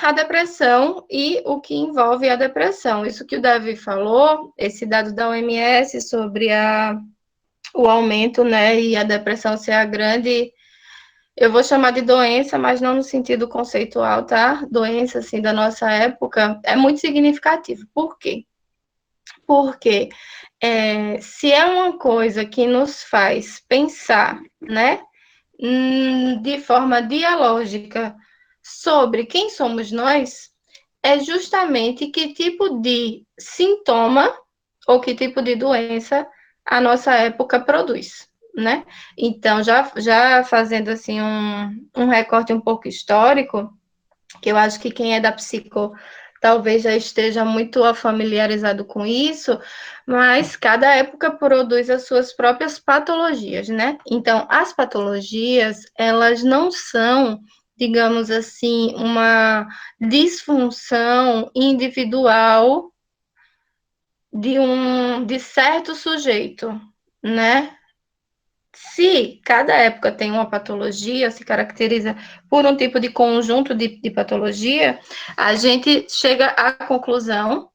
a depressão e o que envolve a depressão. Isso que o Davi falou, esse dado da OMS sobre o aumento, né, e a depressão ser a grande, eu vou chamar de doença, mas não no sentido conceitual, tá? Doença, assim, da nossa época, é muito significativo. Por quê? Porque se é uma coisa que nos faz pensar, né, de forma dialógica sobre quem somos nós, é justamente que tipo de sintoma ou que tipo de doença a nossa época produz, né? Então, já fazendo assim um recorte um pouco histórico, que eu acho que quem é da psico talvez já esteja muito familiarizado com isso, mas cada época produz as suas próprias patologias, né? Então, as patologias, elas não são, digamos assim, uma disfunção individual de certo sujeito, né? Se cada época tem uma patologia, se caracteriza por um tipo de conjunto de patologia, a gente chega à conclusão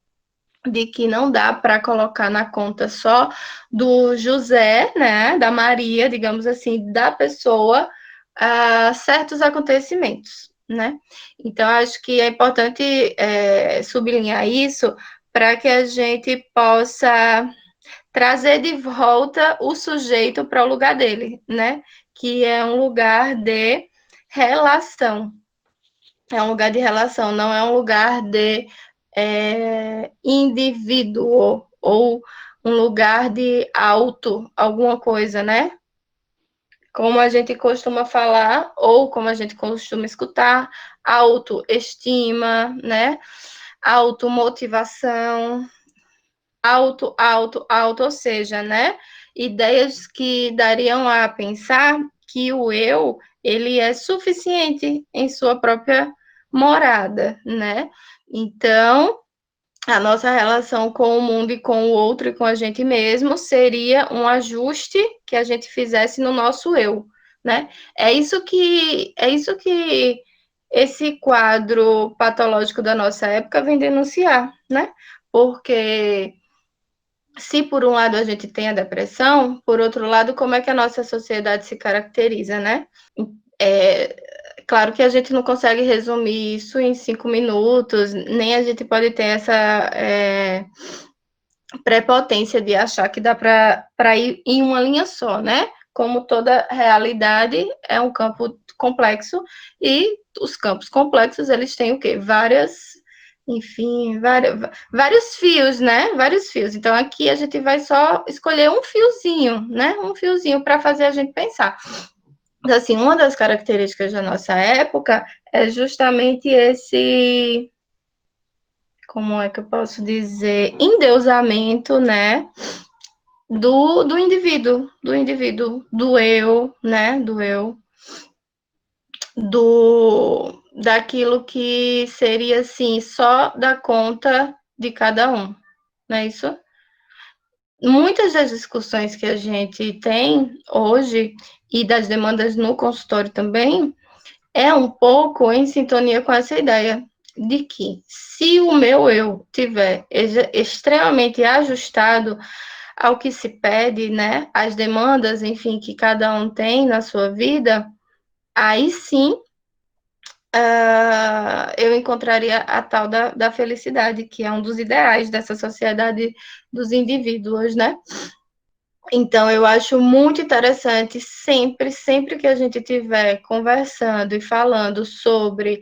de que não dá para colocar na conta só do José, né, da Maria, digamos assim, da pessoa, certos acontecimentos, né? Então, acho que é importante sublinhar isso para que a gente possa trazer de volta o sujeito para o lugar dele, né? Que é um lugar de relação. É um lugar de relação, não é um lugar de indivíduo ou um lugar de auto, alguma coisa, né? Como a gente costuma falar, ou como a gente costuma escutar, autoestima, né? Automotivação, auto, ou seja, né? Ideias que dariam a pensar que o eu, ele é suficiente em sua própria morada, né? Então, a nossa relação com o mundo e com o outro e com a gente mesmo seria um ajuste que a gente fizesse no nosso eu, né? É isso que esse quadro patológico da nossa época vem denunciar, né? Porque se por um lado a gente tem a depressão, por outro lado, como é que a nossa sociedade se caracteriza, né? É, claro que a gente não consegue resumir isso em 5 minutos, nem a gente pode ter essa prepotência de achar que dá para ir em uma linha só, né? Como toda realidade é um campo complexo e os campos complexos eles têm o quê? Enfim, vários fios, né? Vários fios. Então aqui a gente vai só escolher um fiozinho, né? Um fiozinho para fazer a gente pensar. Então, assim, uma das características da nossa época é justamente esse, como é que eu posso dizer, endeusamento, né, do indivíduo, do eu, né, daquilo que seria, assim, só da conta de cada um, não é isso? Muitas das discussões que a gente tem hoje e das demandas no consultório também é um pouco em sintonia com essa ideia de que se o meu eu tiver extremamente ajustado ao que se pede, né, as demandas, enfim, que cada um tem na sua vida, aí sim eu encontraria a tal da felicidade, que é um dos ideais dessa sociedade dos indivíduos, né? Então, eu acho muito interessante sempre que a gente estiver conversando e falando sobre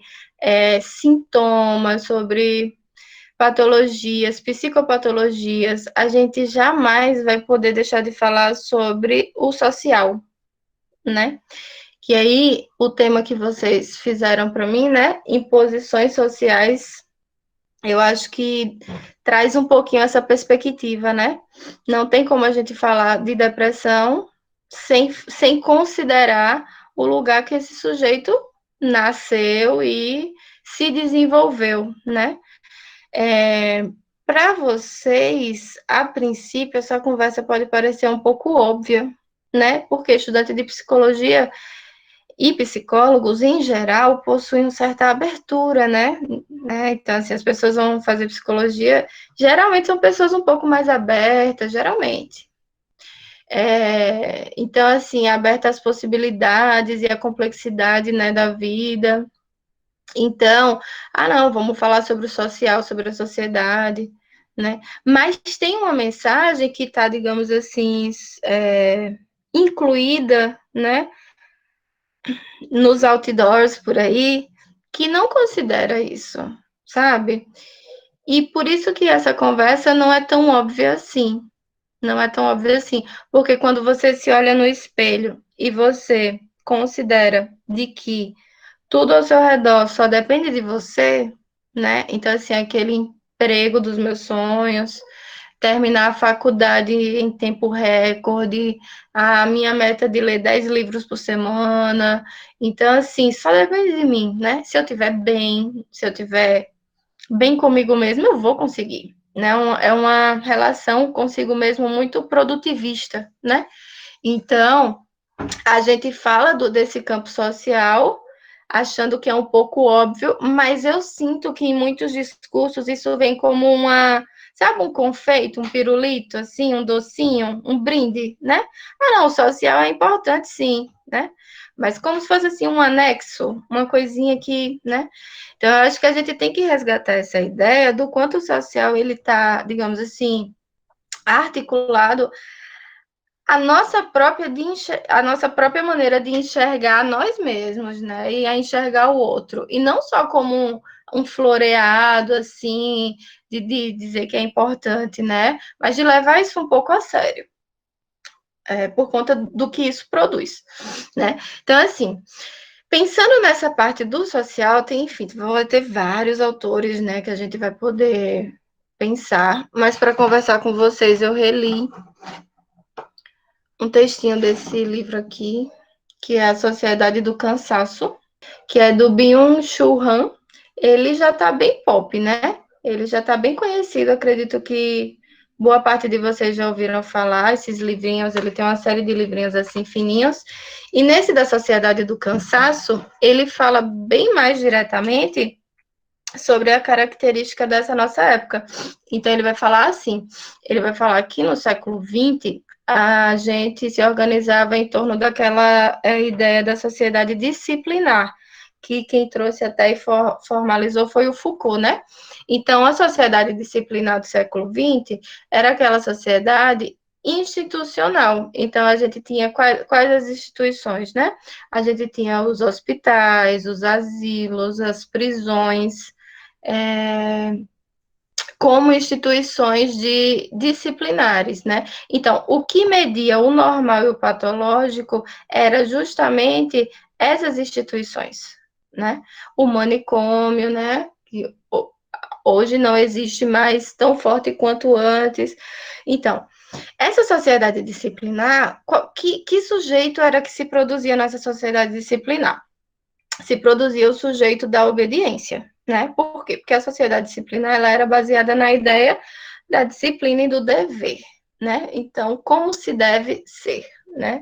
sintomas, sobre patologias, psicopatologias, a gente jamais vai poder deixar de falar sobre o social, né? Que aí o tema que vocês fizeram para mim, né? Imposições sociais, eu acho que traz um pouquinho essa perspectiva, né? Não tem como a gente falar de depressão sem considerar o lugar que esse sujeito nasceu e se desenvolveu, né? Para vocês, a princípio, essa conversa pode parecer um pouco óbvia, né? Porque estudante de psicologia E psicólogos, em geral, possuem uma certa abertura, né? Então, assim, as pessoas vão fazer psicologia, geralmente são pessoas um pouco mais abertas, geralmente. Então, assim, aberta às possibilidades e à complexidade, né, da vida. Então, não, vamos falar sobre o social, sobre a sociedade, né? Mas tem uma mensagem que está, digamos assim, incluída, né, nos outdoors por aí, que não considera isso, sabe? E por isso que essa conversa não é tão óbvia assim. Não é tão óbvio assim, porque quando você se olha no espelho e você considera de que tudo ao seu redor só depende de você, né? Então, assim, aquele emprego dos meus sonhos, terminar a faculdade em tempo recorde, a minha meta de ler 10 livros por semana. Então, assim, só depende de mim, né? Se eu estiver bem, se eu estiver bem comigo mesmo, eu vou conseguir. Né? É uma relação consigo mesmo muito produtivista, né? Então, a gente fala desse campo social, achando que é um pouco óbvio, mas eu sinto que em muitos discursos isso vem como sabe, um confeito, um pirulito, assim, um docinho, um brinde, né? Não, o social é importante, sim, né? Mas como se fosse assim um anexo, uma coisinha que, né? Então, eu acho que a gente tem que resgatar essa ideia do quanto o social ele está, digamos assim, articulado a nossa própria maneira de enxergar nós mesmos, né? E a enxergar o outro. E não só como um floreado, assim, de dizer que é importante, né? Mas de levar isso um pouco a sério. Por conta do que isso produz, né? Então, assim, pensando nessa parte do social, enfim, vão ter vários autores, né, que a gente vai poder pensar, mas para conversar com vocês, eu reli um textinho desse livro aqui, que é A Sociedade do Cansaço, que é do Byung-Chul Han. Ele já está bem pop, né? Ele já está bem conhecido, acredito que boa parte de vocês já ouviram falar, esses livrinhos, ele tem uma série de livrinhos assim fininhos, e nesse da Sociedade do Cansaço, ele fala bem mais diretamente sobre a característica dessa nossa época. Então, ele vai falar assim, ele vai falar que no século XX, a gente se organizava em torno daquela ideia da sociedade disciplinar, que quem trouxe até e formalizou foi o Foucault, né? Então, a sociedade disciplinar do século XX era aquela sociedade institucional. Então, a gente tinha quais as instituições, né? A gente tinha os hospitais, os asilos, as prisões, como instituições disciplinares, né? Então, o que media o normal e o patológico era justamente essas instituições, né? O manicômio, né? Que hoje não existe mais tão forte quanto antes. Então, essa sociedade disciplinar, que sujeito era que se produzia nessa sociedade disciplinar? Se produzia o sujeito da obediência, né? Por quê? Porque a sociedade disciplinar ela era baseada na ideia da disciplina e do dever, né? Então, como se deve ser, né?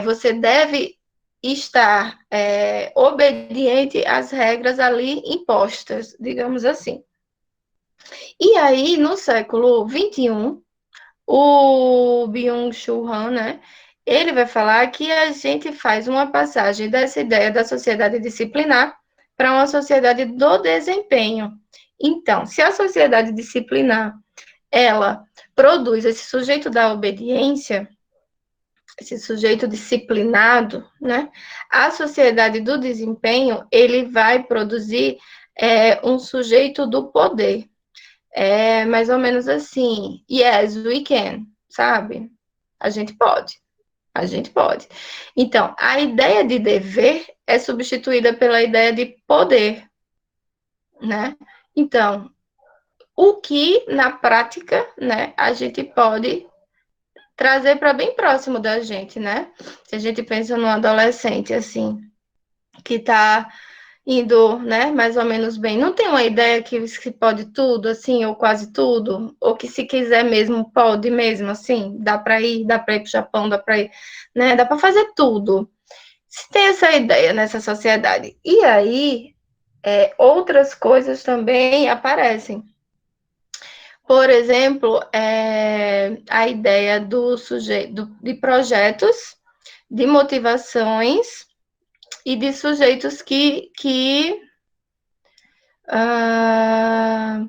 Você deve estar obediente às regras ali impostas, digamos assim. E aí, no século XXI, o Byung-Chul Han, né? Ele vai falar que a gente faz uma passagem dessa ideia da sociedade disciplinar para uma sociedade do desempenho. Então, se a sociedade disciplinar, ela produz esse sujeito da obediência, esse sujeito disciplinado, né? A sociedade do desempenho, ele vai produzir um sujeito do poder. É mais ou menos assim, yes, we can, sabe? A gente pode, a gente pode. Então, a ideia de dever é substituída pela ideia de poder, né? Então, o que na prática, né, a gente pode trazer para bem próximo da gente, né? Se a gente pensa num adolescente assim, que está indo, né, mais ou menos bem. Não tem uma ideia que se pode tudo, assim, ou quase tudo, ou que se quiser mesmo, pode mesmo, assim, dá para ir para o Japão, dá para ir, né, dá para fazer tudo. Se tem essa ideia nessa sociedade, e aí outras coisas também aparecem. Por exemplo, a ideia do sujeito, de projetos, de motivações e de sujeitos que ah,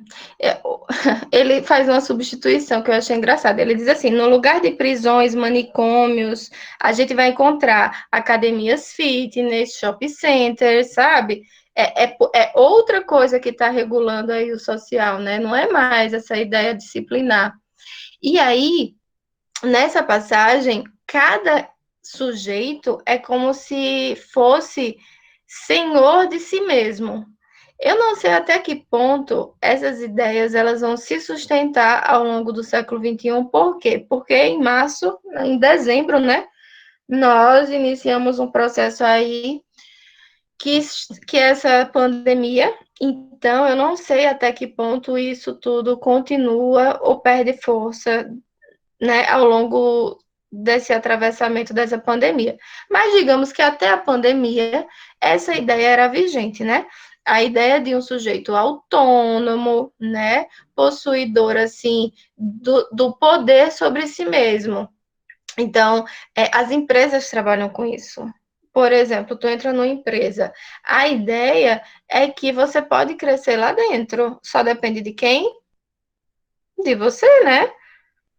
ele faz uma substituição que eu achei engraçada. Ele diz assim: no lugar de prisões, manicômios, a gente vai encontrar academias fitness, shopping centers, sabe? É outra coisa que está regulando aí o social, né? Não é mais essa ideia disciplinar. E aí, nessa passagem, cada sujeito é como se fosse senhor de si mesmo. Eu não sei até que ponto essas ideias elas vão se sustentar ao longo do século XXI. Por quê? Porque em março, em dezembro, né, nós iniciamos um processo aí que, que é essa pandemia. Então, eu não sei até que ponto isso tudo continua ou perde força, né, ao longo desse atravessamento dessa pandemia. Mas digamos que até a pandemia, essa ideia era vigente, né? A ideia de um sujeito autônomo, né, possuidor, assim, do poder sobre si mesmo. Então, as empresas trabalham com isso. Por exemplo, tu entra numa empresa, a ideia é que você pode crescer lá dentro, só depende de quem? De você, né?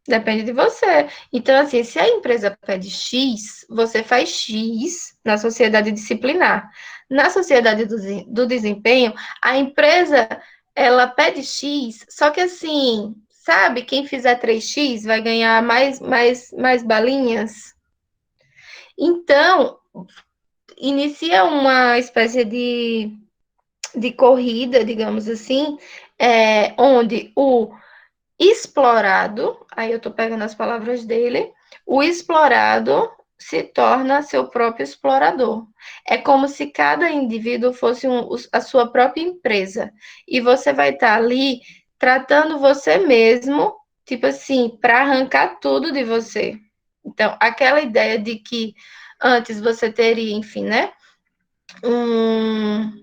Depende de você. Então, assim, se a empresa pede X, você faz X na sociedade disciplinar. Na sociedade do desempenho, a empresa, ela pede X, só que assim, sabe, quem fizer 3x vai ganhar mais balinhas. Então, inicia uma espécie de corrida, digamos assim, onde o explorado, aí eu estou pegando as palavras dele, o explorado se torna seu próprio explorador. É como se cada indivíduo fosse a sua própria empresa. E você vai estar ali tratando você mesmo, tipo assim, para arrancar tudo de você. Então, aquela ideia de que antes você teria, enfim, né? Um,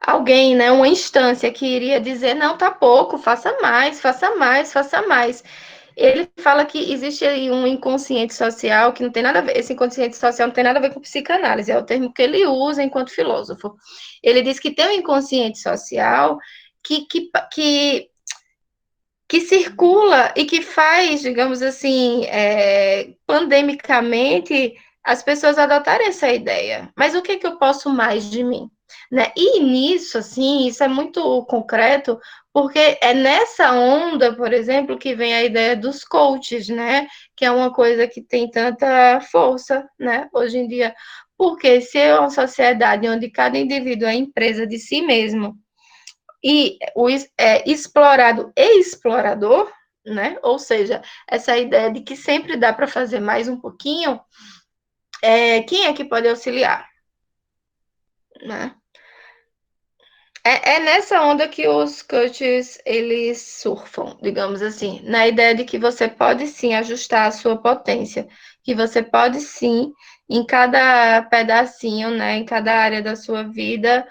alguém, né, uma instância que iria dizer, não, tá pouco, faça mais, faça mais, faça mais. Ele fala que existe aí um inconsciente social que não tem nada a ver, esse inconsciente social não tem nada a ver com psicanálise, é o termo que ele usa enquanto filósofo. Ele diz que tem um inconsciente social que, que, que, que circula e que faz, digamos assim, pandemicamente, as pessoas adotarem essa ideia. Mas o que, que eu posso mais de mim? Né? E nisso, assim, isso é muito concreto, porque é nessa onda, por exemplo, que vem a ideia dos coaches, né? Que é uma coisa que tem tanta força, né? Hoje em dia. Porque se é uma sociedade onde cada indivíduo é empresa de si mesmo, e o explorado e explorador, né? Ou seja, essa ideia de que sempre dá para fazer mais um pouquinho, quem é que pode auxiliar, né? É nessa onda que os coaches eles surfam, digamos assim, na ideia de que você pode sim ajustar a sua potência, que você pode sim, em cada pedacinho, né, em cada área da sua vida,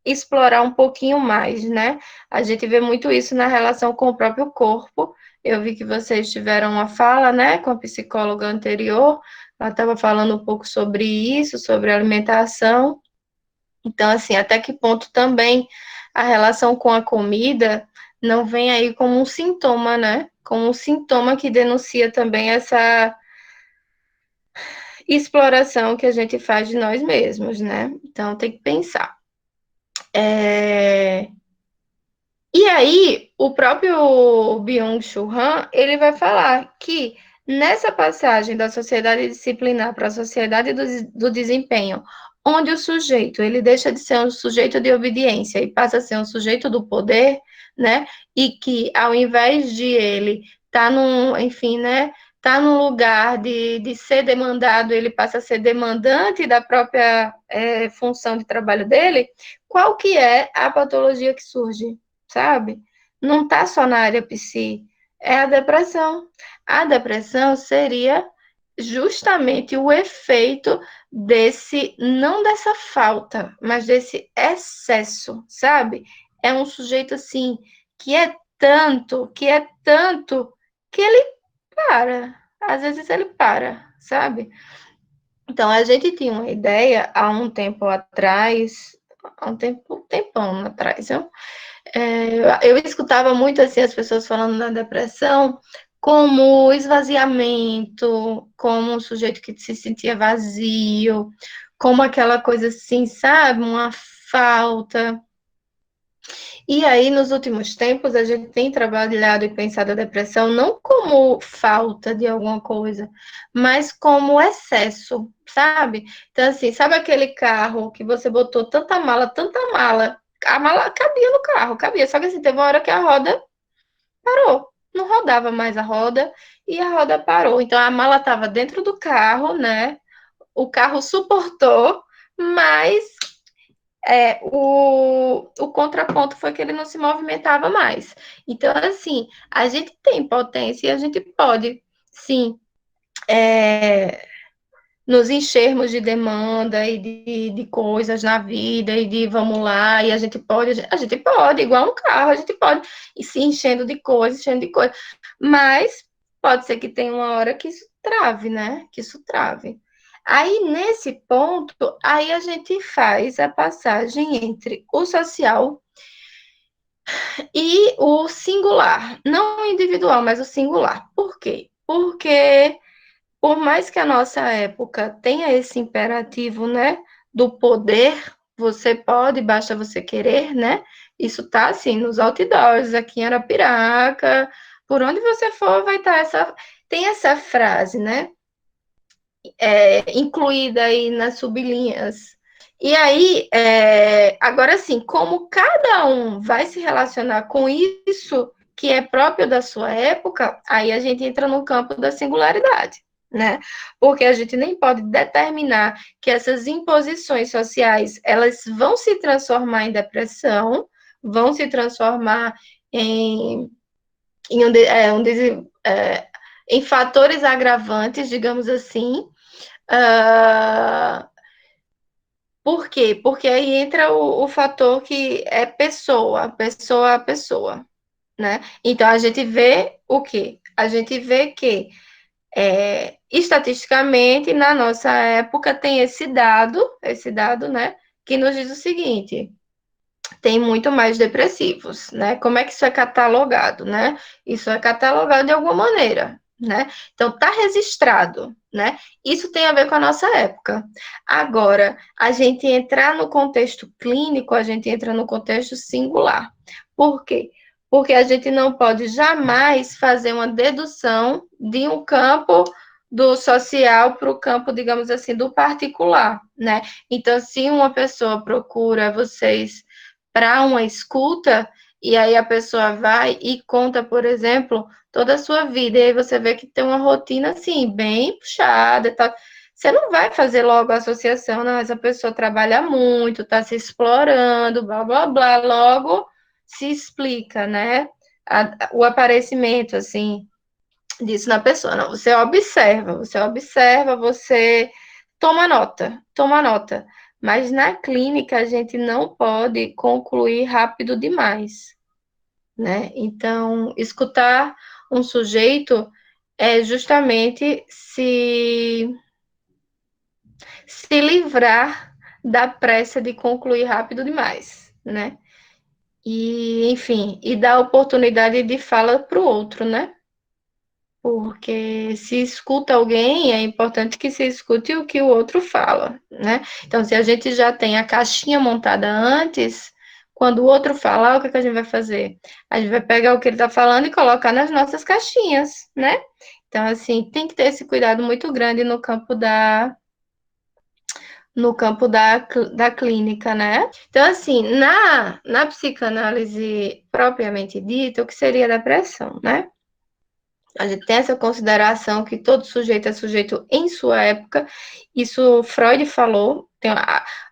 explorar um pouquinho mais, né? A gente vê muito isso na relação com o próprio corpo. Eu vi que vocês tiveram uma fala, né, com a psicóloga anterior. Ela estava falando um pouco sobre isso, sobre alimentação. Então, assim, até que ponto também a relação com a comida não vem aí como um sintoma, né? Como um sintoma que denuncia também essa exploração que a gente faz de nós mesmos, né? Então, tem que pensar. E aí, o próprio Byung-Chul Han, ele vai falar que nessa passagem da sociedade disciplinar para a sociedade do desempenho, onde o sujeito, ele deixa de ser um sujeito de obediência e passa a ser um sujeito do poder, né? E que ao invés de ele estar num, enfim, né, tá num lugar de ser demandado, ele passa a ser demandante da própria função de trabalho dele, qual que é a patologia que surge? Sabe? Não está só na área psi, é a depressão. A depressão seria justamente o efeito desse, não dessa falta, mas desse excesso, sabe? É um sujeito assim que é tanto que ele para. Às vezes ele para, sabe? Então a gente tinha uma ideia há um tempo atrás, há um tempão atrás, eu escutava muito assim as pessoas falando da depressão como esvaziamento, como um sujeito que se sentia vazio, como aquela coisa assim, sabe, uma falta. E aí, nos últimos tempos, a gente tem trabalhado e pensado a depressão não como falta de alguma coisa, mas como excesso, sabe? Então, assim, sabe aquele carro que você botou tanta mala, a mala cabia no carro, cabia, só que assim, teve uma hora que a roda parou, não rodava mais a roda e a roda parou. Então, a mala estava dentro do carro, né? O carro suportou, mas o contraponto foi que ele não se movimentava mais. Então, assim, a gente tem potência e a gente pode, sim, nos enchermos de demanda e de coisas na vida e de vamos lá, e a gente pode, igual um carro, a gente pode ir se enchendo de coisas, mas pode ser que tenha uma hora que isso trave, né? Que isso trave. Aí, nesse ponto, aí a gente faz a passagem entre o social e o singular. Não o individual, mas o singular. Por quê? Porque por mais que a nossa época tenha esse imperativo, né, do poder, você pode, basta você querer, né? Isso tá assim nos outdoors, aqui em Arapiraca, por onde você for, vai estar tem essa frase, né? Incluída aí nas sublinhas. E aí, agora sim, como cada um vai se relacionar com isso que é próprio da sua época, aí a gente entra no campo da singularidade, né? Porque a gente nem pode determinar que essas imposições sociais, elas vão se transformar em depressão, vão se transformar em, em, em fatores agravantes, digamos assim, Uh, por quê? Porque aí entra o fator que é pessoa a pessoa, né? Então a gente vê o quê? A gente vê que estatisticamente na nossa época tem esse dado, né? Que nos diz o seguinte: tem muito mais depressivos, né? Como é que isso é catalogado, né? Isso é catalogado de alguma maneira, né? Então tá registrado, né? Isso tem a ver com a nossa época. Agora, a gente entrar no contexto clínico, a gente entra no contexto singular. Por quê? Porque a gente não pode jamais fazer uma dedução de um campo do social para o campo, digamos assim, do particular, né? Então, se uma pessoa procura vocês para uma escuta, e aí a pessoa vai e conta, por exemplo, toda a sua vida, e aí você vê que tem uma rotina assim, bem puxada e tal. Você não vai fazer logo a associação, não, essa pessoa trabalha muito, está se explorando, blá, blá, blá, logo se explica, né? O aparecimento, assim, disso na pessoa. Não, você toma nota. Mas na clínica a gente não pode concluir rápido demais, né? Então, escutar um sujeito é justamente se livrar da pressa de concluir rápido demais, né? E, enfim, e dar oportunidade de fala para o outro, né? Porque se escuta alguém, é importante que se escute o que o outro fala, né? Então, se a gente já tem a caixinha montada antes, quando o outro falar, o que, é que a gente vai fazer? A gente vai pegar o que ele está falando e colocar nas nossas caixinhas, né? Então, assim, tem que ter esse cuidado muito grande no campo da clínica, né? Então, assim, na psicanálise propriamente dita, o que seria a depressão, né? A gente tem essa consideração que todo sujeito é sujeito em sua época. Isso Freud falou.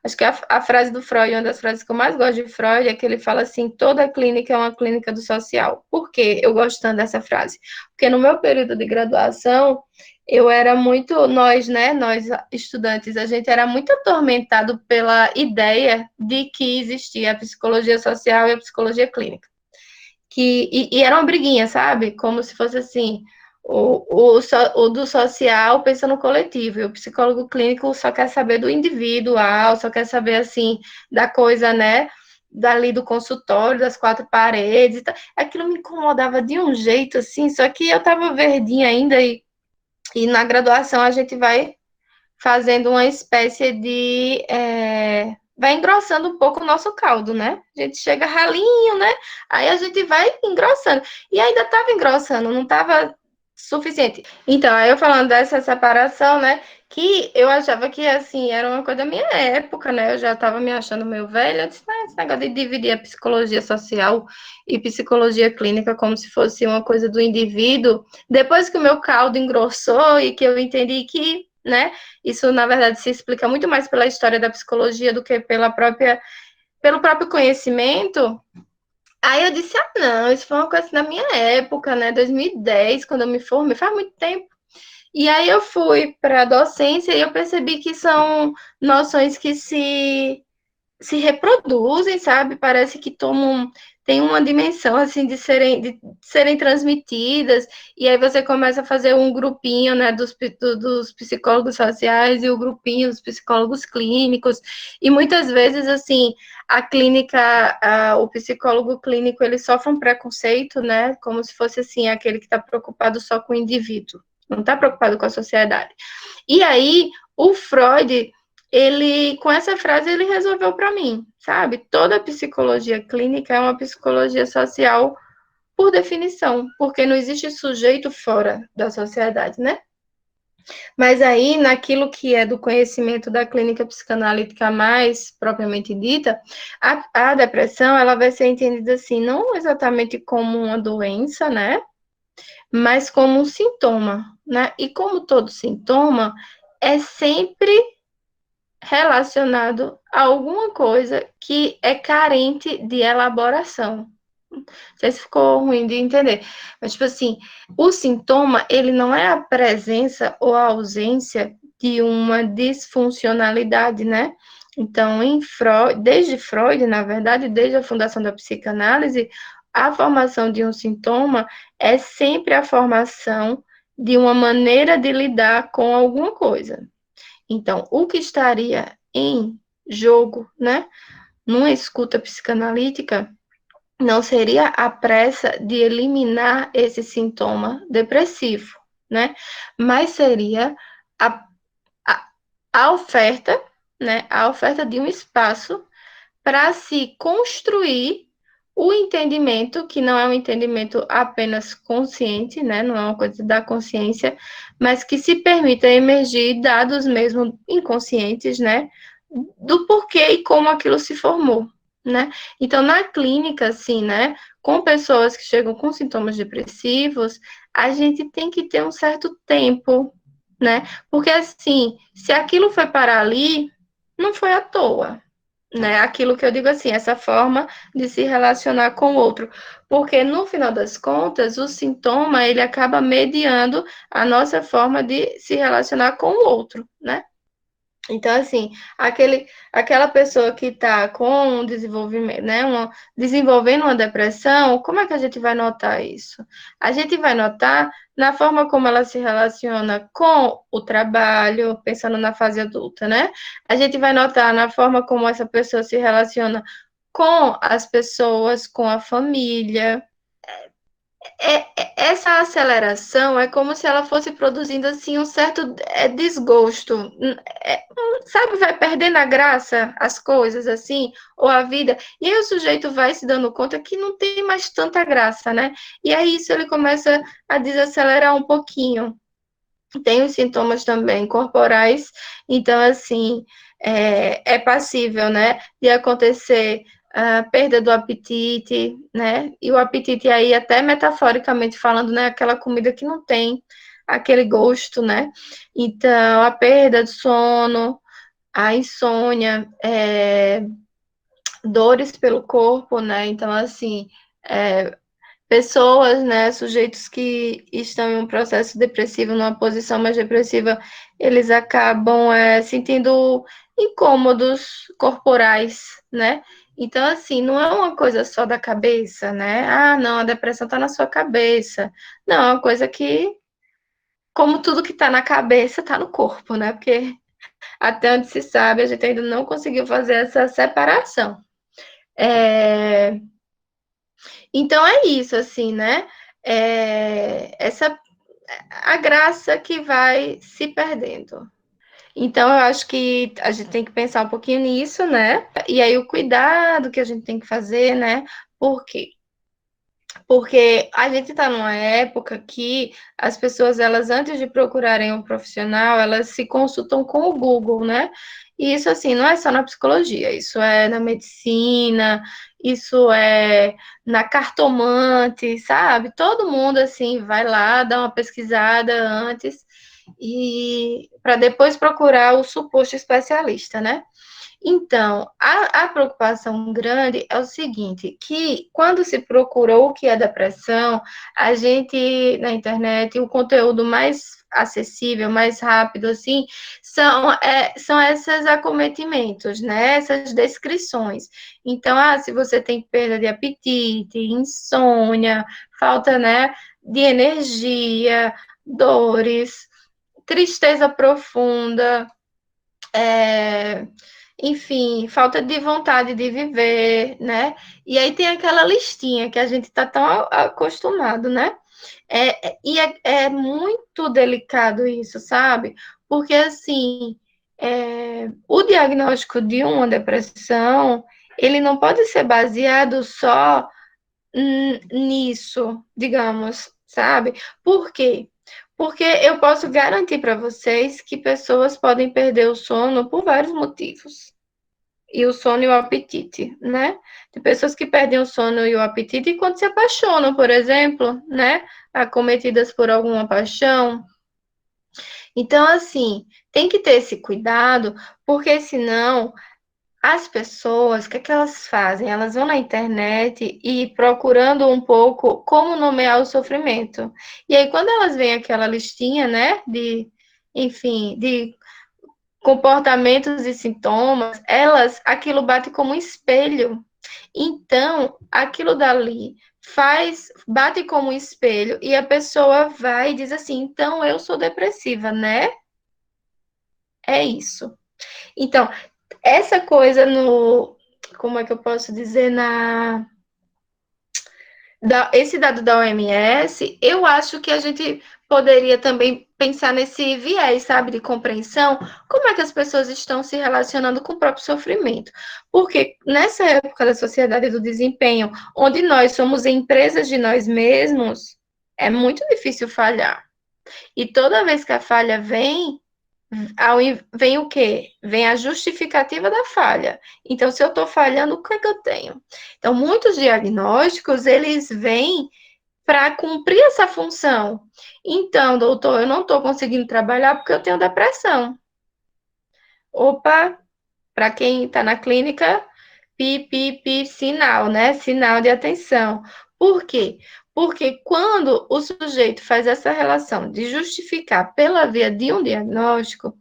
Acho que a frase do Freud, uma das frases que eu mais gosto de Freud, é que ele fala assim: toda clínica é uma clínica do social. Por que eu gosto tanto dessa frase? Porque no meu período de graduação, eu era muito, nós, né, nós estudantes, a gente era muito atormentado pela ideia de que existia a psicologia social e a psicologia clínica. E era uma briguinha, sabe? Como se fosse assim, o do social pensa no coletivo, e o psicólogo clínico só quer saber do individual, só quer saber, assim, da coisa, né, dali do consultório, das quatro paredes e tal. Aquilo me incomodava de um jeito, assim, só que eu tava verdinha ainda e na graduação a gente vai fazendo uma espécie de. Vai engrossando um pouco o nosso caldo, né? A gente chega ralinho, né? Aí a gente vai engrossando. E ainda estava engrossando, não estava suficiente. Então, aí eu falando dessa separação, né? Que eu achava que, assim, era uma coisa da minha época, né? Eu já estava me achando meio velha. Eu disse, esse negócio de dividir a psicologia social e psicologia clínica como se fosse uma coisa do indivíduo. Depois que o meu caldo engrossou e que eu entendi que, né? Isso, na verdade, se explica muito mais pela história da psicologia do que pelo próprio conhecimento. Aí eu disse, ah, não, isso foi uma coisa da minha época, né? 2010, quando eu me formei, faz muito tempo. E aí eu fui para a docência e eu percebi que são noções que se reproduzem, sabe? Parece que tomam, tem uma dimensão assim de serem transmitidas, e aí você começa a fazer um grupinho, né, dos psicólogos sociais e o grupinho dos psicólogos clínicos, e muitas vezes, assim, a clínica, o psicólogo clínico, ele sofre um preconceito, né, como se fosse, assim, aquele que está preocupado só com o indivíduo, não está preocupado com a sociedade. E aí, o Freud, ele, com essa frase, ele resolveu para mim, sabe? Toda psicologia clínica é uma psicologia social por definição, porque não existe sujeito fora da sociedade, né? Mas aí, naquilo que é do conhecimento da clínica psicanalítica mais propriamente dita, a depressão, ela vai ser entendida assim, não exatamente como uma doença, né? Mas como um sintoma, né? E como todo sintoma, é sempre relacionado a alguma coisa que é carente de elaboração. Não sei se ficou ruim de entender, mas, tipo assim, o sintoma, ele não é a presença ou a ausência de uma disfuncionalidade, né? Então, desde Freud, na verdade, desde a fundação da psicanálise, a formação de um sintoma é sempre a formação de uma maneira de lidar com alguma coisa. Então, o que estaria em jogo, né, numa escuta psicanalítica, não seria a pressa de eliminar esse sintoma depressivo, né, mas seria a, a, a oferta, né, a oferta de um espaço para se construir o entendimento, que não é um entendimento apenas consciente, né? Não é uma coisa da consciência, mas que se permita emergir dados mesmo inconscientes, né? Do porquê e como aquilo se formou, né? Então, na clínica, assim, né? Com pessoas que chegam com sintomas depressivos, a gente tem que ter um certo tempo, né? Porque, assim, se aquilo foi parar ali, não foi à toa, né? Aquilo que eu digo assim, essa forma de se relacionar com o outro, porque no final das contas, o sintoma ele acaba mediando a nossa forma de se relacionar com o outro, né? Então, assim, aquela pessoa que está com um desenvolvimento, né, desenvolvendo uma depressão, como é que a gente vai notar isso? A gente vai notar na forma como ela se relaciona com o trabalho, pensando na fase adulta, né? A gente vai notar na forma como essa pessoa se relaciona com as pessoas, com a família, essa aceleração é como se ela fosse produzindo assim um certo desgosto, sabe, vai perdendo a graça, as coisas assim, ou a vida, e aí o sujeito vai se dando conta que não tem mais tanta graça, né? E aí isso ele começa a desacelerar um pouquinho. Tem os sintomas também corporais, então assim, é passível, né, de acontecer a perda do apetite, né? E o apetite aí, até metaforicamente falando, né? Aquela comida que não tem aquele gosto, né? Então, a perda do sono, a insônia, dores pelo corpo, né? Então, assim, é, pessoas, né, sujeitos que estão em um processo depressivo, numa posição mais depressiva, eles acabam sentindo incômodos corporais, né? Então, assim, não é uma coisa só da cabeça, né? Ah, não, a depressão está na sua cabeça. Não, é uma coisa que, como tudo que está na cabeça, está no corpo, né? Porque até onde se sabe, a gente ainda não conseguiu fazer essa separação. Então é isso, assim, né? Essa a graça que vai se perdendo. Então, eu acho que a gente tem que pensar um pouquinho nisso, né? E aí, o cuidado que a gente tem que fazer, né? Por quê? Porque a gente está numa época que as pessoas, elas, antes de procurarem um profissional, elas se consultam com o Google, né? E isso, assim, não é só na psicologia, isso é na medicina, isso é na cartomante, sabe? Todo mundo, assim, vai lá, dá uma pesquisada antes e para depois procurar o suposto especialista, né? Então, a preocupação grande é o seguinte, que quando se procurou o que é depressão, a gente, na internet, o conteúdo mais acessível, mais rápido, assim, são esses acometimentos, né? Essas descrições. Então, se você tem perda de apetite, insônia, falta, né, de energia, dores, tristeza profunda, é, enfim, falta de vontade de viver, né? E aí tem aquela listinha que a gente está tão acostumado, né? E é muito delicado isso, sabe? Porque, assim, o diagnóstico de uma depressão, ele não pode ser baseado só nisso, digamos, sabe? Por quê? Porque eu posso garantir para vocês que pessoas podem perder o sono por vários motivos. E o sono e o apetite, né? Tem pessoas que perdem o sono e o apetite quando se apaixonam, por exemplo, né? Acometidas por alguma paixão. Então, assim, tem que ter esse cuidado, porque senão as pessoas, o que é que elas fazem? Elas vão na internet e procurando um pouco como nomear o sofrimento. E aí, quando elas veem aquela listinha, né, enfim, de comportamentos e sintomas, aquilo bate como um espelho. Então, aquilo dali bate como um espelho e a pessoa vai e diz assim: então eu sou depressiva, né? É isso. Então, essa coisa como é que eu posso dizer, esse dado da OMS, eu acho que a gente poderia também pensar nesse viés, sabe, de compreensão, como é que as pessoas estão se relacionando com o próprio sofrimento. Porque nessa época da sociedade do desempenho, onde nós somos empresas de nós mesmos, é muito difícil falhar. E toda vez que a falha vem o quê? Vem a justificativa da falha. Então, se eu estou falhando, o que é que eu tenho? Então, muitos diagnósticos, eles vêm para cumprir essa função. Então, doutor, eu não estou conseguindo trabalhar porque eu tenho depressão. Opa, para quem está na clínica, sinal, né? Sinal de atenção. Por quê? Porque quando o sujeito faz essa relação de justificar pela via de um diagnóstico,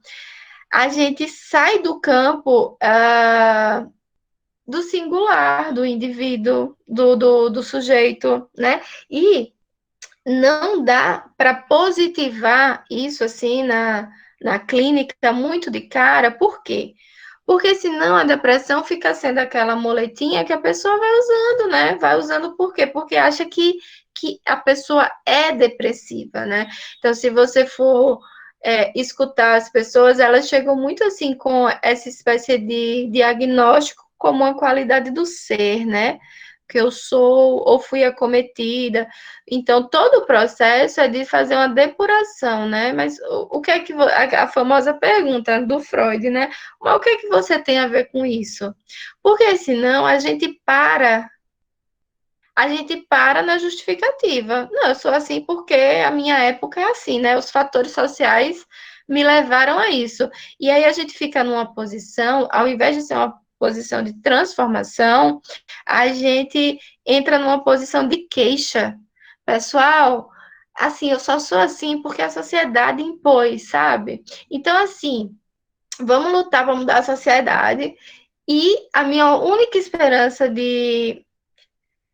a gente sai do campo do singular, do indivíduo, do sujeito, né? E não dá para positivar isso assim na clínica muito de cara, por quê? Porque senão a depressão fica sendo aquela muletinha que a pessoa vai usando, né? Vai usando por quê? Porque acha que a pessoa é depressiva, né? Então, se você for escutar as pessoas, elas chegam muito assim com essa espécie de diagnóstico como uma qualidade do ser, né? Que eu sou ou fui acometida. Então, todo o processo é de fazer uma depuração, né? Mas o que é que a famosa pergunta do Freud, né? Mas o que é que você tem a ver com isso? Porque senão a gente para na justificativa. Não, eu sou assim porque a minha época é assim, né? Os fatores sociais me levaram a isso. E aí a gente fica numa posição, ao invés de ser uma posição de transformação, a gente entra numa posição de queixa. Pessoal, assim, eu só sou assim porque a sociedade impôs, sabe? Então, assim, vamos lutar para mudar a sociedade. E a minha única esperança de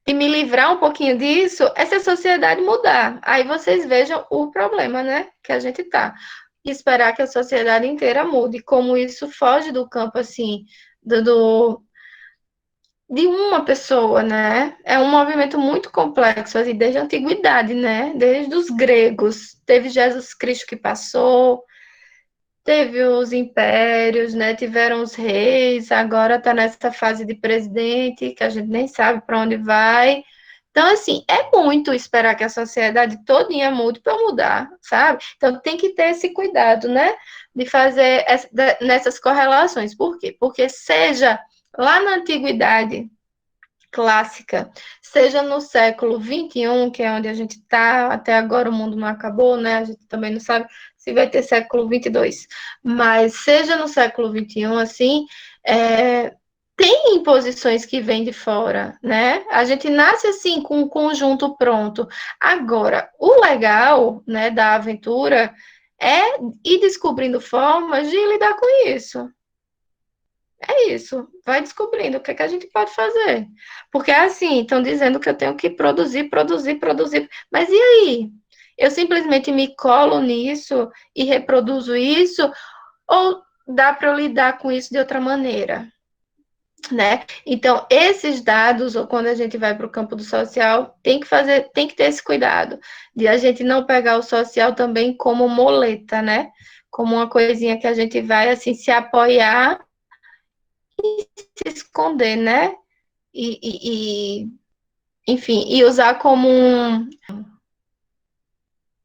me livrar um pouquinho disso é se a sociedade mudar. Aí vocês vejam o problema, né? Que a gente tá. E esperar que a sociedade inteira mude. Como isso foge do campo, assim, de uma pessoa, né? É um movimento muito complexo, assim, desde a antiguidade, né? Desde os gregos. Teve Jesus Cristo que passou, teve os impérios, né? Tiveram os reis, agora está nessa fase de presidente, que a gente nem sabe para onde vai. Então, assim, é muito esperar que a sociedade todinha mude para mudar, sabe? Então, tem que ter esse cuidado, né? De fazer nessas correlações. Por quê? Porque seja lá na antiguidade clássica, seja no século XXI, que é onde a gente está, até agora o mundo não acabou, né? A gente também não sabe se vai ter século XXII, mas seja no século XXI, assim, tem imposições que vêm de fora, né? A gente nasce assim com um conjunto pronto. Agora, o legal, né, da aventura é ir descobrindo formas de lidar com isso. É isso, vai descobrindo o que é que a gente pode fazer. Porque assim, estão dizendo que eu tenho que produzir, produzir, produzir. Mas e aí? Eu simplesmente me colo nisso e reproduzo isso? Ou dá para eu lidar com isso de outra maneira? Né? Então, esses dados, ou quando a gente vai para o campo do social, tem que fazer, tem que ter esse cuidado de a gente não pegar o social também como moleta, né? Como uma coisinha que a gente vai assim se apoiar se esconder, né? E, enfim, e usar como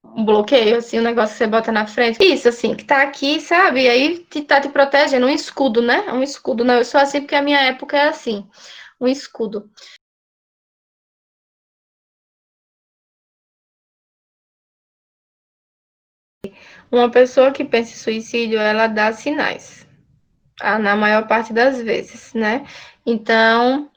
um bloqueio, assim, um negócio que você bota na frente. Isso, assim, que tá aqui, sabe? E aí tá te protegendo, um escudo, né? Um escudo. Não, eu sou assim porque a minha época é assim, um escudo. Uma pessoa que pensa em suicídio, ela dá sinais, na maior parte das vezes, né? Então,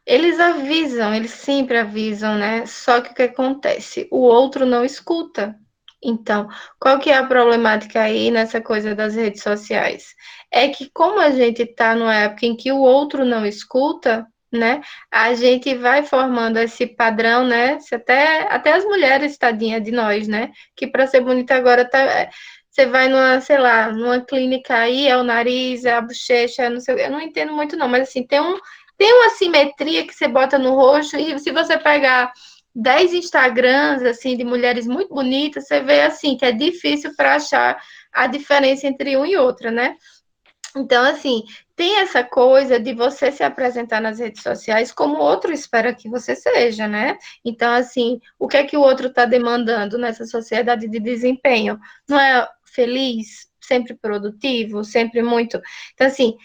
eles avisam, eles sempre avisam, né? Só que o que acontece? O outro não escuta. Então, qual que é a problemática aí nessa coisa das redes sociais? É que como a gente está numa época em que o outro não escuta, né? A gente vai formando esse padrão, né? Se até as mulheres, tadinha de nós, né? Que para ser bonita agora tá. Você vai numa, sei lá, numa clínica aí, é o nariz, é a bochecha, não sei, eu não entendo muito não, mas assim, tem uma simetria que você bota no rosto, e se você pegar 10 Instagrams, assim, de mulheres muito bonitas, você vê, assim, que é difícil para achar a diferença entre um e outra, né? Então, assim, tem essa coisa de você se apresentar nas redes sociais como o outro espera que você seja, né? Então, assim, o que é que o outro está demandando nessa sociedade de desempenho? Não é feliz, sempre produtivo, sempre muito. Então, assim,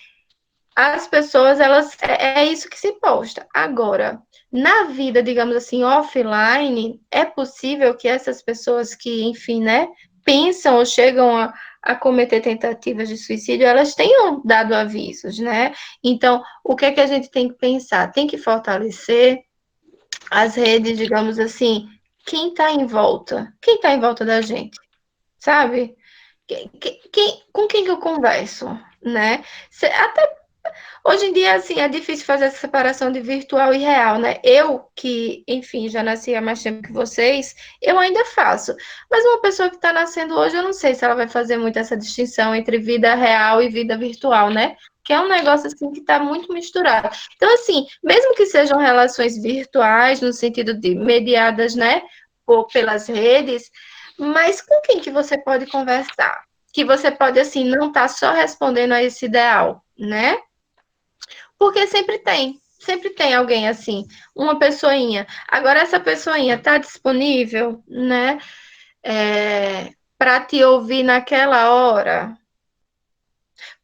as pessoas, elas, é isso que se posta. Agora, na vida, digamos assim, offline, é possível que essas pessoas que, enfim, né, pensam ou chegam a cometer tentativas de suicídio, elas tenham dado avisos, né? Então, o que é que a gente tem que pensar? Tem que fortalecer as redes, digamos assim, quem está em volta? Quem está em volta da gente, sabe? Com quem que eu converso, né? Até hoje em dia, assim, é difícil fazer essa separação de virtual e real, né? Eu, que, enfim, já nasci há mais tempo que vocês, eu ainda faço. Mas uma pessoa que está nascendo hoje, eu não sei se ela vai fazer muito essa distinção entre vida real e vida virtual, né? Que é um negócio, assim, que está muito misturado. Então, assim, mesmo que sejam relações virtuais, no sentido de mediadas, né, ou pelas redes, mas com quem que você pode conversar? Que você pode, assim, não estar só respondendo a esse ideal, né? Porque sempre tem alguém assim, uma pessoinha. Agora, essa pessoinha está disponível, né, para te ouvir naquela hora?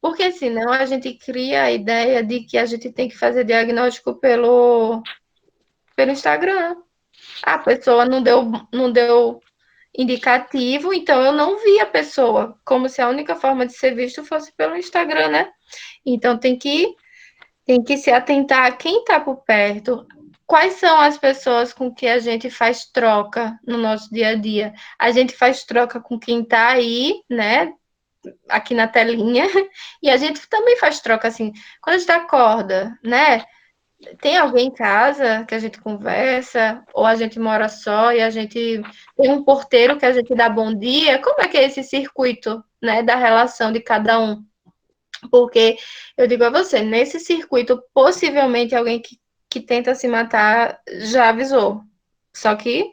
Porque senão a gente cria a ideia de que a gente tem que fazer diagnóstico pelo Instagram. A pessoa não deu indicativo, então eu não vi a pessoa, como se a única forma de ser visto fosse pelo Instagram, né? Então tem que Tem que se atentar a quem está por perto. Quais são as pessoas com que a gente faz troca no nosso dia a dia? A gente faz troca com quem está aí, né? Aqui na telinha, e a gente também faz troca assim, quando a gente acorda, né? Tem alguém em casa que a gente conversa, ou a gente mora só e a gente tem um porteiro que a gente dá bom dia. Como é que é esse circuito, né, da relação de cada um? Porque eu digo a você, nesse circuito, possivelmente alguém que tenta se matar já avisou. Só que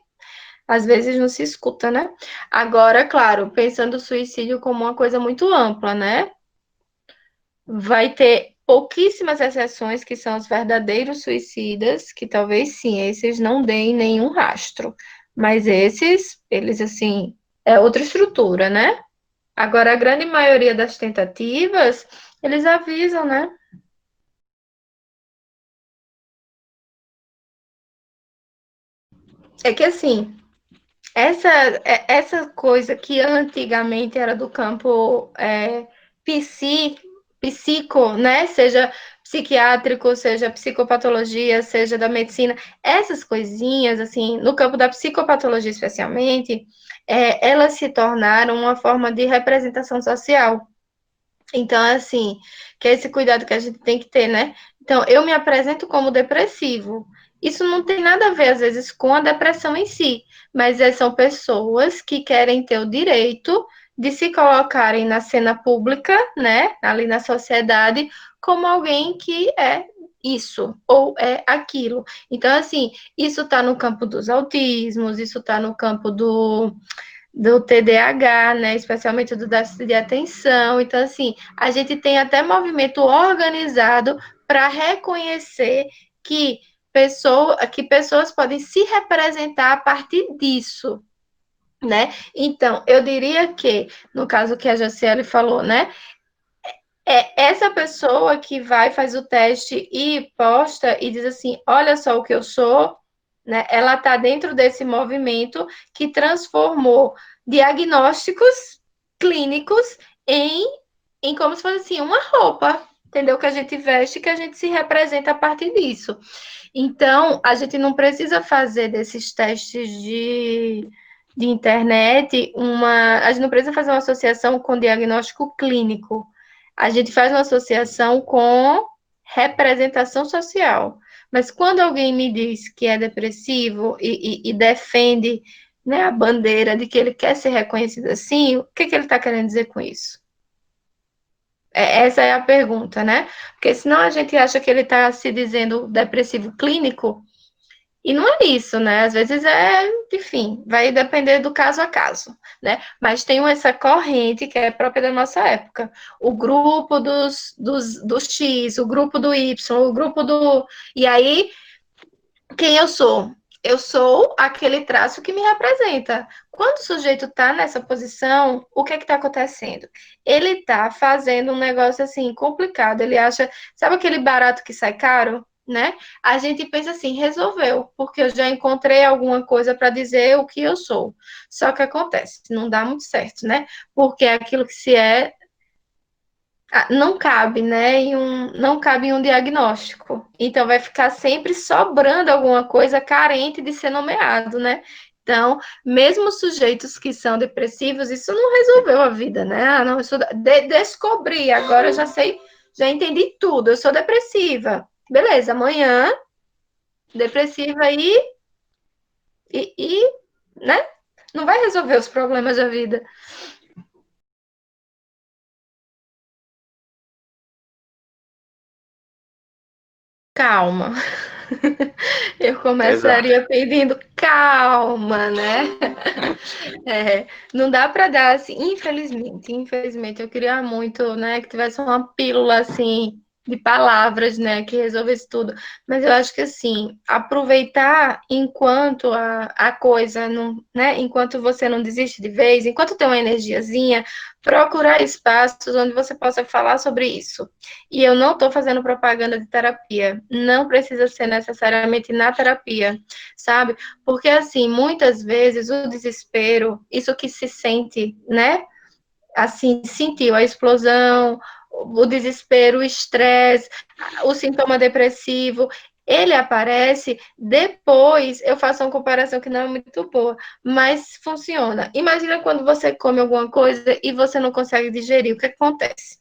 às vezes não se escuta, né? Agora, claro, pensando o suicídio como uma coisa muito ampla, né? Vai ter pouquíssimas exceções que são os verdadeiros suicidas, que talvez sim, esses não deem nenhum rastro. Mas esses, eles assim, é outra estrutura, né? Agora, a grande maioria das tentativas, eles avisam, né? É que assim, essa, essa coisa que antigamente era do campo psi, psico, né? Seja psiquiátrico, seja psicopatologia, seja da medicina, essas coisinhas, assim, no campo da psicopatologia especialmente, elas se tornaram uma forma de representação social. Então, assim, que é esse cuidado que a gente tem que ter, né? Então, eu me apresento como depressivo. Isso não tem nada a ver, às vezes, com a depressão em si, mas são pessoas que querem ter o direito de se colocarem na cena pública, né, ali na sociedade, como alguém que é isso ou é aquilo. Então, assim, isso está no campo dos autismos, isso está no campo do TDAH, né, especialmente do déficit de atenção. Então, assim, a gente tem até movimento organizado para reconhecer que, que pessoas podem se representar a partir disso, né? Então, eu diria que, no caso que a Jaciele falou, né, é essa pessoa que vai, faz o teste e posta e diz assim, olha só o que eu sou, né? Ela está dentro desse movimento que transformou diagnósticos clínicos em, em como se fosse assim, uma roupa, entendeu? Que a gente veste, que a gente se representa a partir disso. Então, a gente não precisa fazer desses testes de internet a gente não precisa fazer uma associação com diagnóstico clínico. A gente faz uma associação com representação social. Mas quando alguém me diz que é depressivo e defende, né, a bandeira de que ele quer ser reconhecido assim, o que ele está querendo dizer com isso? Essa é a pergunta, né? Porque senão a gente acha que ele está se dizendo depressivo clínico, e não é isso, né? Às vezes enfim, vai depender do caso a caso, né? Mas tem essa corrente que é própria da nossa época. O grupo do X, o grupo do Y, o grupo do. E aí, quem eu sou? Eu sou aquele traço que me representa. Quando o sujeito está nessa posição, o que é que está acontecendo? Ele está fazendo um negócio assim complicado. Ele acha, sabe aquele barato que sai caro, né? A gente pensa assim, resolveu, porque eu já encontrei alguma coisa para dizer o que eu sou. Só que acontece, não dá muito certo, né? Porque aquilo que se é não cabe, né? Não cabe em um diagnóstico. Então, vai ficar sempre sobrando alguma coisa carente de ser nomeado, né? Então, mesmo sujeitos que são depressivos, isso não resolveu a vida, né? Ah, não, descobri, agora eu já sei, já entendi tudo, eu sou depressiva. Beleza, amanhã, depressiva e, né? Não vai resolver os problemas da vida. Calma. Eu Exato. começaria pedindo calma, né? Não dá para dar assim, infelizmente, eu queria muito, né, que tivesse uma pílula assim de palavras, né, que resolvesse tudo. Mas eu acho que assim, aproveitar enquanto a coisa não, né, enquanto você não desiste de vez, enquanto tem uma energiazinha, procurar espaços onde você possa falar sobre isso. E eu não estou fazendo propaganda de terapia, não precisa ser necessariamente na terapia, sabe? Porque, assim, muitas vezes o desespero, isso que se sente, né? Assim, sentiu a explosão, o desespero, o estresse, o sintoma depressivo, ele aparece depois. Eu faço uma comparação que não é muito boa, mas funciona. Imagina quando você come alguma coisa e você não consegue digerir, o que acontece?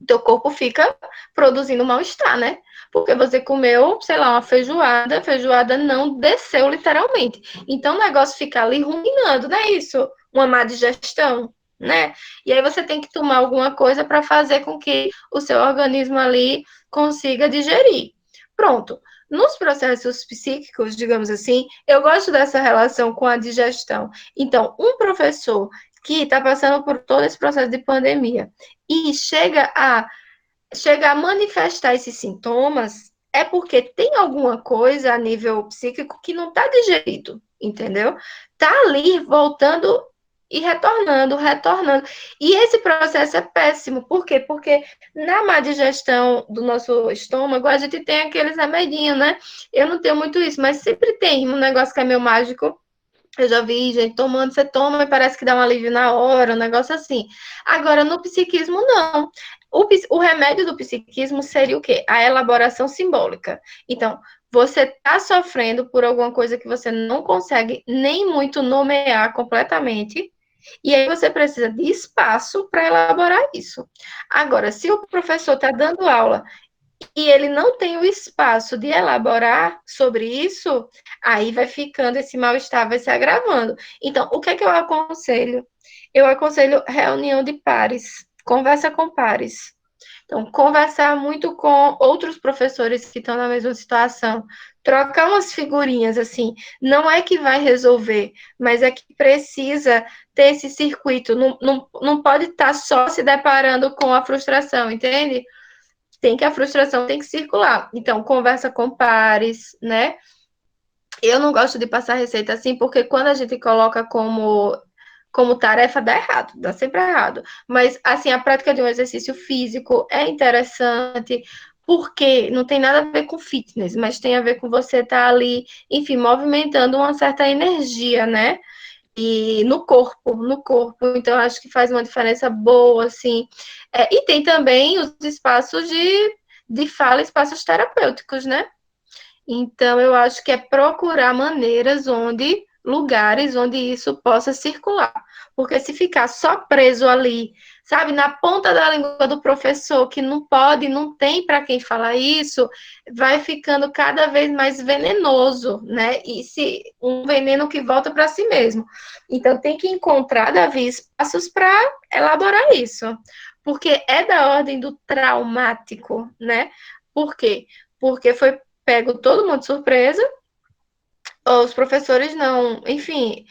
Teu corpo fica produzindo mal-estar, né? Porque você comeu, sei lá, uma feijoada, a feijoada não desceu literalmente. Então o negócio fica ali ruminando, não é isso? Uma má digestão, né? E aí você tem que tomar alguma coisa para fazer com que o seu organismo ali consiga digerir. Pronto. Nos processos psíquicos, digamos assim, eu gosto dessa relação com a digestão. Então, um professor que está passando por todo esse processo de pandemia e chega a manifestar esses sintomas, é porque tem alguma coisa a nível psíquico que não está digerido, entendeu? Tá ali voltando e retornando, retornando. E esse processo é péssimo. Por quê? Porque na má digestão do nosso estômago, a gente tem aqueles remedinhos, né? Eu não tenho muito isso, mas sempre tem um negócio que é meio mágico. Eu já vi gente tomando, você toma e parece que dá um alívio na hora, um negócio assim. Agora, no psiquismo, não. O remédio do psiquismo seria o quê? A elaboração simbólica. Então, você está sofrendo por alguma coisa que você não consegue nem muito nomear completamente, e aí você precisa de espaço para elaborar isso. Agora, se o professor está dando aula e ele não tem o espaço de elaborar sobre isso, aí vai ficando esse mal-estar, vai se agravando. Então, o que é que eu aconselho? Eu aconselho reunião de pares, conversa com pares. Então, conversar muito com outros professores que estão na mesma situação, trocar umas figurinhas assim, não é que vai resolver, mas é que precisa ter esse circuito, não pode estar só se deparando com a frustração, entende? A frustração tem que circular. Então, conversa com pares, né? Eu não gosto de passar receita assim, porque quando a gente coloca como tarefa, dá errado, dá sempre errado. Mas, assim, a prática de um exercício físico é interessante, porque não tem nada a ver com fitness, mas tem a ver com você estar ali, enfim, movimentando uma certa energia, né? E no corpo, então acho que faz uma diferença boa, assim. E tem também os espaços de fala, espaços terapêuticos, né? Então eu acho que é procurar lugares onde isso possa circular. Porque se ficar só preso ali, sabe, na ponta da língua do professor, que não pode, não tem para quem falar isso, vai ficando cada vez mais venenoso, né? E se um veneno que volta para si mesmo. Então tem que encontrar, Davi, espaços para elaborar isso. Porque é da ordem do traumático, né? Por quê? Porque foi pego todo mundo de surpresa, os professores não, enfim,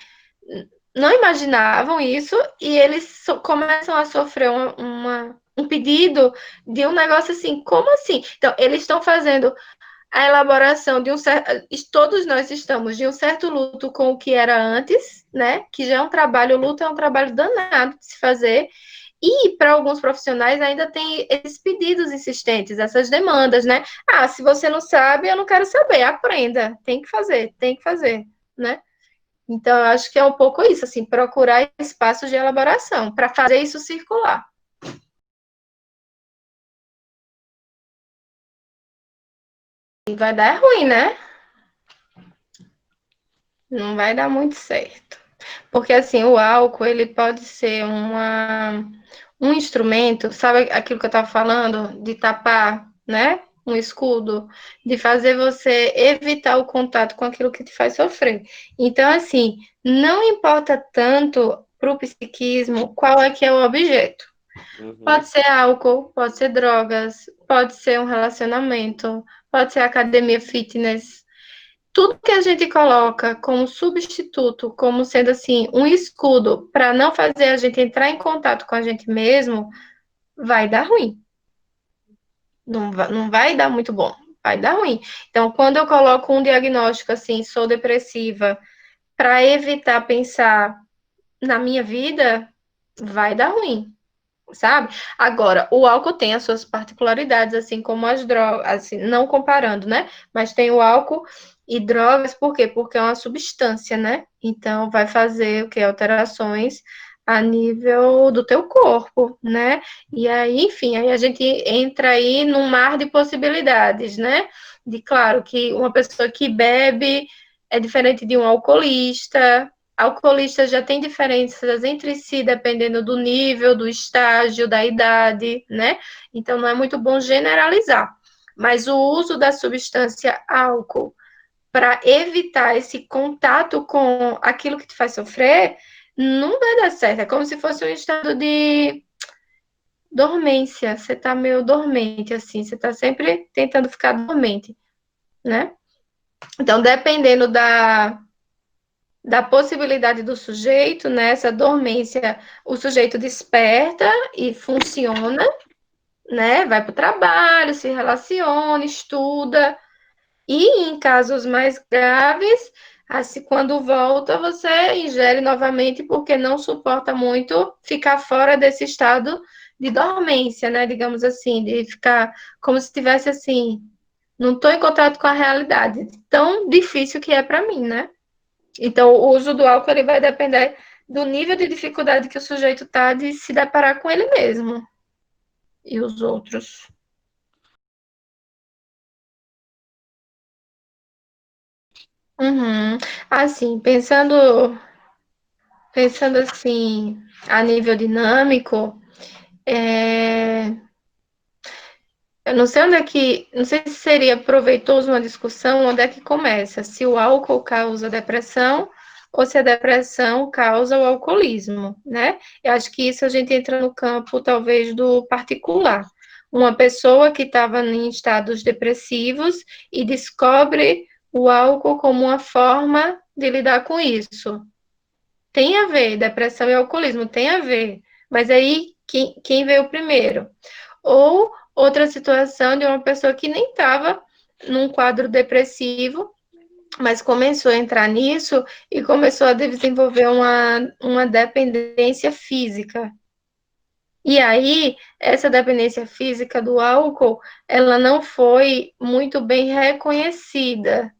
não imaginavam isso e eles começam a sofrer um pedido de um negócio assim, como assim? Então, eles estão fazendo a elaboração de um certo. Todos nós estamos de um certo luto com o que era antes, né? Que já é um trabalho, o luto é um trabalho danado de se fazer. E para alguns profissionais ainda tem esses pedidos insistentes, essas demandas, né? Ah, se você não sabe, eu não quero saber, aprenda, tem que fazer, né? Então, eu acho que é um pouco isso, assim, procurar espaços de elaboração para fazer isso circular. E vai dar ruim, né? Não vai dar muito certo. Porque, assim, o álcool, ele pode ser um instrumento, sabe aquilo que eu estava falando, de tapar, né? Um escudo, de fazer você evitar o contato com aquilo que te faz sofrer. Então, assim, não importa tanto para o psiquismo qual é que é o objeto. Uhum. Pode ser álcool, pode ser drogas, pode ser um relacionamento, pode ser academia fitness. Tudo que a gente coloca como substituto, como sendo assim, um escudo para não fazer a gente entrar em contato com a gente mesmo, vai dar ruim. Não vai dar muito bom. Vai dar ruim. Então, quando eu coloco um diagnóstico assim, sou depressiva, para evitar pensar na minha vida, vai dar ruim, sabe? Agora, o álcool tem as suas particularidades, assim como as drogas, assim, não comparando, né? Mas tem o álcool e drogas, por quê? Porque é uma substância, né? Então, vai fazer o que? Alterações a nível do teu corpo, né? E aí, enfim, aí a gente entra aí num mar de possibilidades, né? De claro que uma pessoa que bebe é diferente de um alcoolista. Alcoolista já tem diferenças entre si, dependendo do nível, do estágio, da idade, né? Então não é muito bom generalizar. Mas o uso da substância álcool para evitar esse contato com aquilo que te faz sofrer, não vai dar certo. É como se fosse um estado de dormência. Você tá meio dormente, assim. Você tá sempre tentando ficar dormente, né? Então, dependendo da possibilidade do sujeito, né? Essa dormência, o sujeito desperta e funciona, né? Vai para o trabalho, se relaciona, estuda. E em casos mais graves, assim, quando volta, você ingere novamente porque não suporta muito ficar fora desse estado de dormência, né? Digamos assim, de ficar como se estivesse assim, não estou em contato com a realidade. Tão difícil que é para mim, né? Então, o uso do álcool ele vai depender do nível de dificuldade que o sujeito está de se deparar com ele mesmo e os outros. Uhum. Assim, pensando assim, a nível dinâmico, é, eu não sei onde é que, não sei se seria proveitoso uma discussão onde é que começa, se o álcool causa depressão ou se a depressão causa o alcoolismo, né? Eu acho que isso a gente entra no campo, talvez, do particular. Uma pessoa que estava em estados depressivos e descobre o álcool como uma forma de lidar com isso. Tem a ver, depressão e alcoolismo, tem a ver. Mas aí, quem veio primeiro? Ou outra situação de uma pessoa que nem estava num quadro depressivo, mas começou a entrar nisso e começou a desenvolver uma dependência física. E aí, essa dependência física do álcool, ela não foi muito bem reconhecida.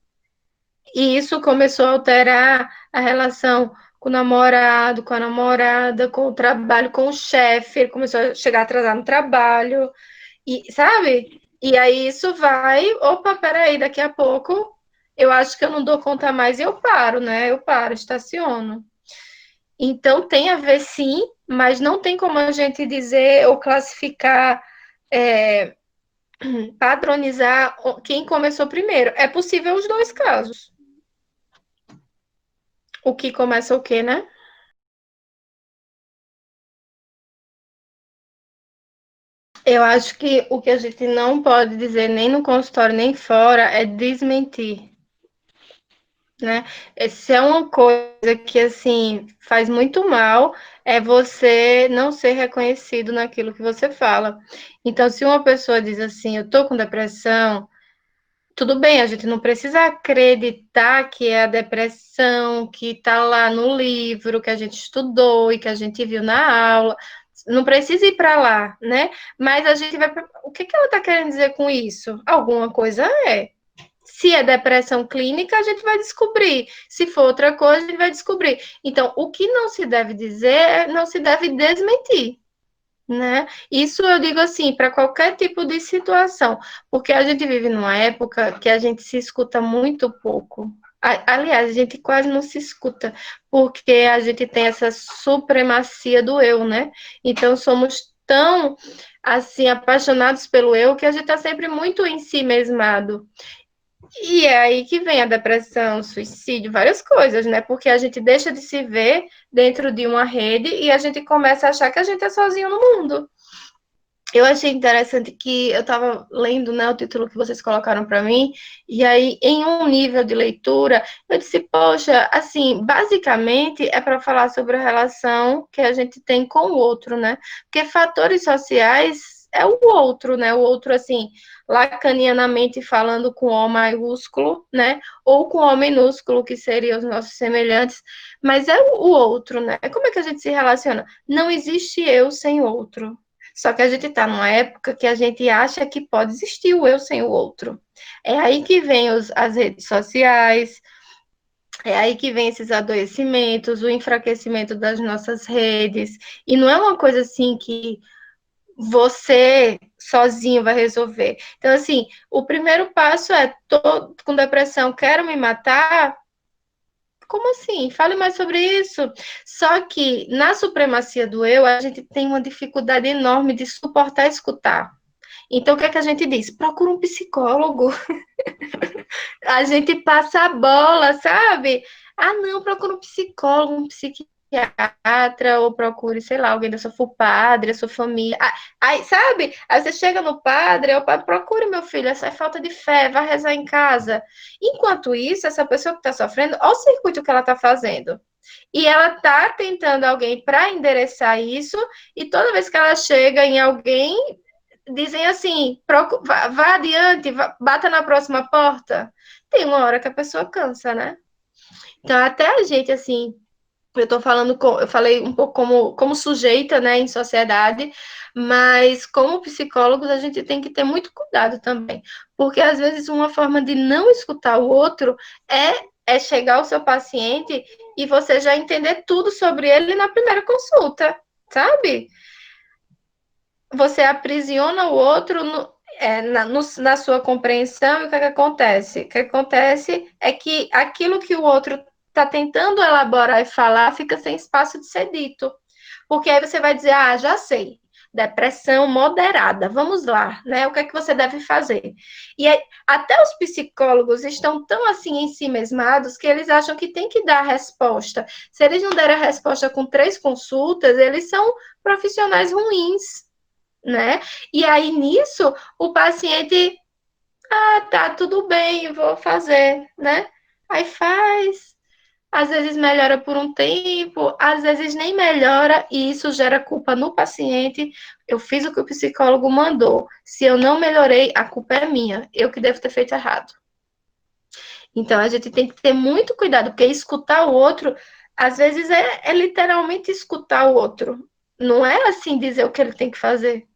E isso começou a alterar a relação com o namorado, com a namorada, com o trabalho, com o chefe. Ele começou a chegar atrasado no trabalho, e sabe? E aí isso vai, opa, peraí, daqui a pouco eu acho que eu não dou conta mais e eu paro, né? Eu paro, estaciono. Então tem a ver sim, mas não tem como a gente dizer ou classificar, é, padronizar quem começou primeiro. É possível os dois casos. O que começa o quê, né? Eu acho que o que a gente não pode dizer nem no consultório nem fora é desmentir, né? Se é uma coisa que assim faz muito mal, é você não ser reconhecido naquilo que você fala. Então, se uma pessoa diz assim, eu tô com depressão, tudo bem, a gente não precisa acreditar que é a depressão que tá lá no livro que a gente estudou e que a gente viu na aula. Não precisa ir para lá, né? Mas a gente vai. O que que ela está querendo dizer com isso? Alguma coisa é. Se é depressão clínica, a gente vai descobrir. Se for outra coisa, a gente vai descobrir. Então, o que não se deve dizer, não se deve desmentir, né? Isso eu digo assim, para qualquer tipo de situação, porque a gente vive numa época que a gente se escuta muito pouco. Aliás, a gente quase não se escuta, porque a gente tem essa supremacia do eu, né? Então somos tão assim apaixonados pelo eu que a gente está sempre muito em si mesmado. E é aí que vem a depressão, o suicídio, várias coisas, né? Porque a gente deixa de se ver dentro de uma rede e a gente começa a achar que a gente é sozinho no mundo. Eu achei interessante que eu estava lendo, né, o título que vocês colocaram para mim, e aí, em um nível de leitura, eu disse, poxa, assim, basicamente é para falar sobre a relação que a gente tem com o outro, né? Porque fatores sociais é o outro, né? O outro, assim, lacanianamente falando com O maiúsculo, né? Ou com O minúsculo, que seriam os nossos semelhantes, mas é o outro, né? Como é que a gente se relaciona? Não existe eu sem outro. Só que a gente está numa época que a gente acha que pode existir o eu sem o outro. É aí que vem as redes sociais, É aí que vem esses adoecimentos, o enfraquecimento das nossas redes. E não é uma coisa assim que você sozinho vai resolver. Então, assim, o primeiro passo é: tô com depressão, quero me matar. Como assim? Fale mais sobre isso. Só que na supremacia do eu, a gente tem uma dificuldade enorme de suportar escutar. Então, o que é que a gente diz? Procura um psicólogo. A gente passa a bola, sabe? Ah, não, procura um psicólogo, um psiquiatra, ou procure, sei lá, alguém da sua padre, da sua família. Aí, sabe? Aí você chega no padre, o padre, procure, meu filho, essa é falta de fé, vai rezar em casa. Enquanto isso, essa pessoa que está sofrendo, olha o circuito que ela está fazendo. E ela está tentando alguém para endereçar isso, e toda vez que ela chega em alguém, dizem assim: vá adiante, bata na próxima porta. Tem uma hora que a pessoa cansa, né? Então, até a gente, assim, eu tô falando, eu falei um pouco como sujeita, né, em sociedade, mas como psicólogos a gente tem que ter muito cuidado também, porque às vezes uma forma de não escutar o outro é chegar ao seu paciente e você já entender tudo sobre ele na primeira consulta, sabe? Você aprisiona o outro na sua compreensão, e o que acontece? O que acontece é que aquilo que o outro está tentando elaborar e falar fica sem espaço de ser dito. Porque aí você vai dizer: ah, já sei, depressão moderada, vamos lá, né? O que é que você deve fazer? E aí, até os psicólogos estão tão assim em si mesmados que eles acham que tem que dar a resposta. Se eles não derem a resposta com 3 consultas, eles são profissionais ruins, né? E aí, nisso, o paciente, ah, tá, tudo bem, vou fazer, né? Aí faz, às vezes melhora por um tempo, às vezes nem melhora, e isso gera culpa no paciente. Eu fiz o que o psicólogo mandou. Se eu não melhorei, a culpa é minha. Eu que devo ter feito errado. Então, a gente tem que ter muito cuidado, porque escutar o outro, às vezes, é literalmente escutar o outro. Não é assim dizer o que ele tem que fazer.